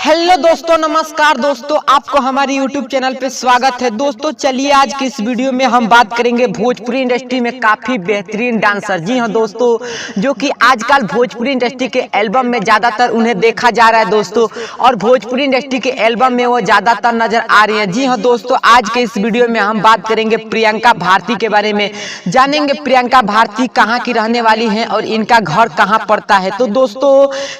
Hello दोस्तों, नमस्कार दोस्तों, आपको हमारे YouTube चैनल पे स्वागत है। दोस्तों चलिए आज की इस वीडियो में हम बात करेंगे भोजपुरी इंडस्ट्री में काफ़ी बेहतरीन डांसर। जी हाँ दोस्तों, जो कि आजकल भोजपुरी इंडस्ट्री के एल्बम में ज़्यादातर उन्हें देखा जा रहा है दोस्तों, और भोजपुरी इंडस्ट्री के एल्बम में वो ज़्यादातर नज़र आ रही हैं। जी हाँ दोस्तों, आज के इस वीडियो में हम बात करेंगे प्रियंका भारती के बारे में। जानेंगे प्रियंका भारती कहाँ की रहने वाली हैं और इनका घर कहाँ पड़ता है। तो दोस्तों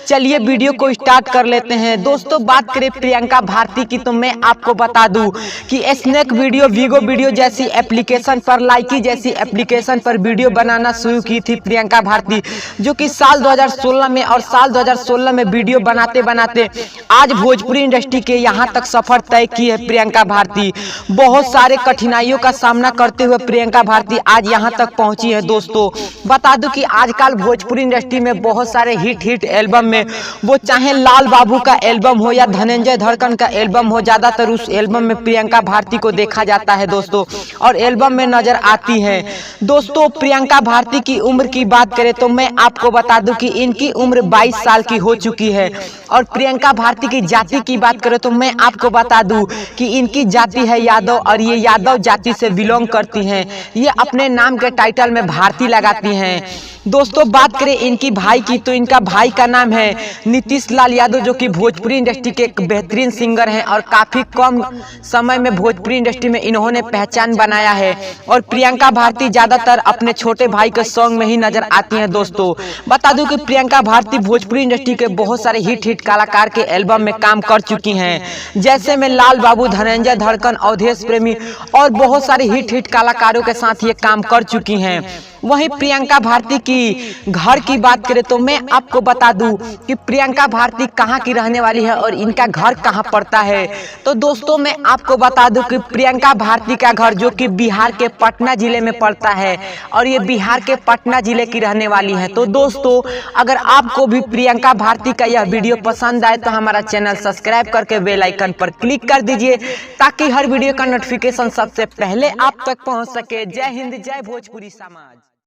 चलिए वीडियो को स्टार्ट कर लेते हैं। दोस्तों बात करें प्रियंका भारती की, तो मैं आपको बता दूं कि स्नैक वीडियो, वीगो वीडियो जैसी एप्लीकेशन पर, लाइकी जैसी एप्लीकेशन पर वीडियो बनाना शुरू की थी प्रियंका भारती, जो कि साल 2016 में, और साल 2016 में वीडियो बनाते बनाते आज भोजपुरी इंडस्ट्री के यहाँ तक सफर तय की है प्रियंका भारती। बहुत सारे कठिनाइयों का सामना करते हुए प्रियंका भारती आज यहाँ तक पहुंची है। दोस्तों बता दूं कि आजकल भोजपुरी इंडस्ट्री में बहुत सारे हिट एल्बम में, वो चाहे लाल बाबू का एल्बम हो या धनंजय धड़कन का एल्बम हो, ज्यादातर उस एल्बम में प्रियंका भारती को देखा जाता है दोस्तों, और एल्बम में नजर आती है। दोस्तों प्रियंका भारती की उम्र की बात करें तो मैं आपको बता दूं कि इनकी उम्र 22 साल की हो चुकी है। और प्रियंका भारती की जाति की बात करें तो मैं आपको बता दूं कि इनकी जाति है यादव, और ये यादव जाति से बिलोंग करती हैं। ये अपने नाम के टाइटल में भारती लगाती हैं। दोस्तों बात करें इनकी भाई की, तो इनका भाई का नाम है नीतीश लाल यादव, जो कि भोजपुरी इंडस्ट्री के एक बेहतरीन सिंगर हैं, और काफ़ी कम समय में भोजपुरी इंडस्ट्री में इन्होंने पहचान बनाया है। और प्रियंका भारती ज़्यादातर अपने छोटे भाई के सॉन्ग में ही नजर आती हैं। दोस्तों बता दूं कि प्रियंका भारती भोजपुरी इंडस्ट्री के बहुत सारे हिट कलाकार के एल्बम में काम कर चुकी हैं, जैसे में लाल बाबू, धनंजय धड़कन, अवधेश प्रेमी और बहुत सारे हिट कलाकारों के साथ ये काम कर चुकी हैं। वहीं प्रियंका भारती की घर की बात करें तो मैं आपको बता दूं कि प्रियंका भारती कहां की रहने वाली है और इनका घर कहां पड़ता है। तो दोस्तों मैं आपको बता दूं कि प्रियंका भारती का घर, जो कि बिहार के पटना जिले में पड़ता है, और ये बिहार के पटना जिले की रहने वाली है। तो दोस्तों अगर आपको भी प्रियंका भारती का यह वीडियो पसंद आए तो हमारा चैनल सब्सक्राइब करके बेल आइकन पर क्लिक कर दीजिए, ताकि हर वीडियो का नोटिफिकेशन सबसे पहले आप तक पहुँच सके। जय हिंद, जय भोजपुरी समाज।